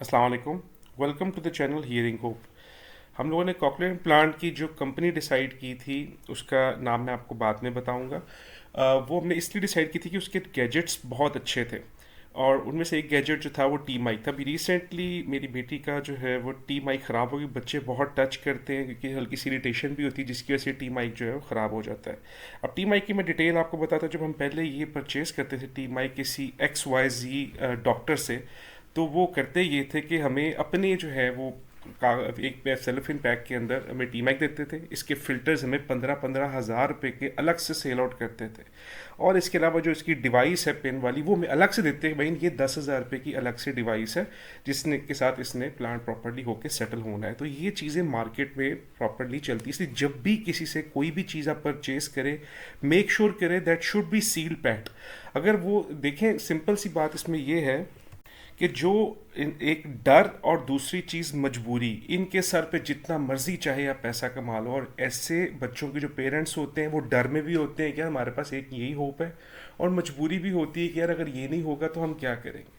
अस्सलाम वालेकुम। Welcome to the channel hearing hope. हम लोगों ने कॉकलियर इम्प्लांट की जो कंपनी डिसाइड की थी उसका नाम मैं आपको बाद में बताऊंगा। वो हमने इसलिए डिसाइड की थी कि उसके गैजेट्स बहुत अच्छे थे और उनमें से एक गैजेट जो था वो टी माइक था। अभी रिसेंटली मेरी बेटी का जो है वो टी माइक ख़राब हो गई। बच्चे बहुत टच करते हैं क्योंकि हल्की सी इरिटेशन भी होती है जिसकी वजह से टी माइक जो है वो ख़राब हो जाता है। अब टी माइक की मैं डिटेल आपको बताता हूँ। जब हम पहले ये परचेज़ करते थे टी माइक किसी XYZ डॉक्टर से, तो वो करते ये थे कि हमें अपने जो है वो एक सेलोफिन पैक के अंदर हमें टी मैक देते थे। इसके फ़िल्टर्स हमें 15-15 हज़ार रुपये के अलग से सेल आउट करते थे। और इसके अलावा जो इसकी डिवाइस है पेन वाली वो हमें अलग से देते हैं। भाई ये 10,000 रुपये की अलग से डिवाइस है जिसने के साथ इसने प्लांट प्रॉपरली होकर सेटल होना है। तो ये चीज़ें मार्केट में प्रॉपरली चलती, इसलिए जब भी किसी से कोई भी चीज़ आप परचेज करें मेक श्योर करें that should be seal packed. अगर वो देखें, सिंपल सी बात इसमें ये है कि जो एक डर और दूसरी चीज़ मजबूरी, इनके सर पे जितना मर्जी चाहे आप पैसा कमा लो। और ऐसे बच्चों के जो पेरेंट्स होते हैं वो डर में भी होते हैं कि यार हमारे पास एक यही होप है, और मजबूरी भी होती है कि यार अगर ये नहीं होगा तो हम क्या करेंगे।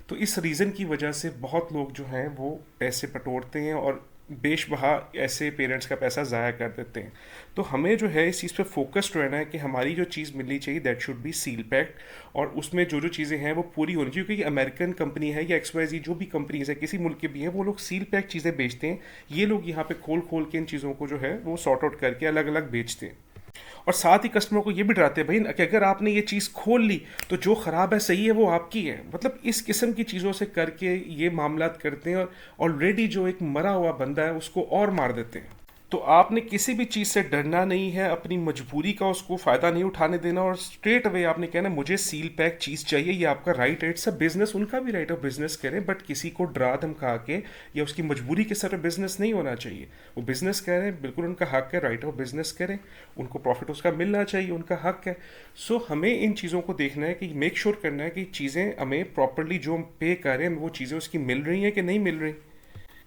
तो इस रीज़न की वजह से बहुत लोग जो हैं वो पैसे पटोरते हैं और बेशबहा ऐसे पेरेंट्स का पैसा ज़ाया कर देते हैं। तो हमें जो है इस चीज़ पे फोकस्ड रहना है कि हमारी जो चीज़ मिलनी चाहिए that should be seal packed, और उसमें जो जो चीज़ें हैं वो पूरी होनी चाहिए। क्योंकि अमेरिकन कंपनी है या XYZ जो भी कंपनीज है किसी मुल्क के भी हैं, वो लोग सील पैक चीज़ें बेचते हैं। ये लोग यहाँ पे खोल खोल के इन चीज़ों को जो है वो सॉर्ट आउट करके अलग अलग बेचते हैं। और साथ ही कस्टमर को ये भी डराते हैं भाई कि अगर आपने ये चीज़ खोल ली तो जो ख़राब है सही है वो आपकी है। मतलब इस किस्म की चीज़ों से करके ये मामलात करते हैं और ऑलरेडी जो एक मरा हुआ बंदा है उसको और मार देते हैं। तो आपने किसी भी चीज़ से डरना नहीं है, अपनी मजबूरी का उसको फ़ायदा नहीं उठाने देना, और स्ट्रेट अवे आपने कहना मुझे सील पैक चीज़ चाहिए। ये आपका राइट है, इट्स अ बिजनेस, उनका भी राइट है बिजनेस करें, बट किसी को डरा धमका के या उसकी मजबूरी के सर पे बिजनेस नहीं होना चाहिए। वो बिजनेस कर रहे हैं, बिल्कुल उनका हक है, राइट है, वो बिजनेस करें, उनको प्रॉफिट उसका मिलना चाहिए, उनका हक है। सो हमें इन चीज़ों को देखना है कि मेक श्योर करना है कि चीज़ें हमें प्रॉपरली जो हम पे कर रहे हैं वो चीज़ें उसकी मिल रही हैं कि नहीं मिल रही।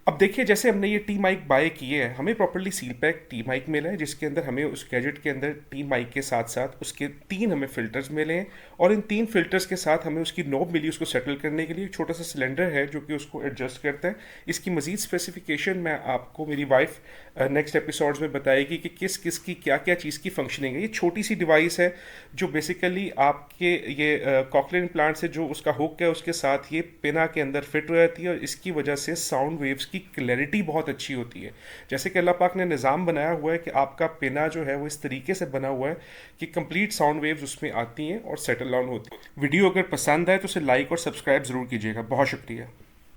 अब देखिए, जैसे हमने ये टी माइक बाय किए हैं, हमें properly seal pack T mic मिला है जिसके अंदर हमें उस गैजेट के अंदर टी माइक के साथ साथ उसके 3 हमें फ़िल्टर्स मिले हैं। और इन 3 फ़िल्टर्स के साथ हमें उसकी नॉब मिली उसको सेटल करने के लिए। एक छोटा सा सिलेंडर है जो कि उसको एडजस्ट करता है। इसकी मज़ीद स्पेसिफिकेशन मैं आपको, मेरी वाइफ नेक्स्ट एपिसोड्स में बताएगी कि किस किस की क्या क्या चीज़ की फंक्शनिंग है। ये छोटी सी डिवाइस है जो बेसिकली आपके ये कॉकलियर इम्प्लांट से जो उसका हुक है उसके साथ ये पिना के अंदर फिट हो जाती है, और इसकी वजह से साउंड वेव्स की क्लैरिटी बहुत अच्छी होती है। जैसे कि अल्लाह पाक ने निज़ाम बनाया हुआ है कि आपका पिना जो है वो इस तरीके से बना हुआ है कि कंप्लीट साउंड वेव्स उसमें आती हैं और सेटल डाउन होती हैं। वीडियो अगर पसंद आए तो उसे लाइक और सब्सक्राइब ज़रूर कीजिएगा। बहुत शुक्रिया।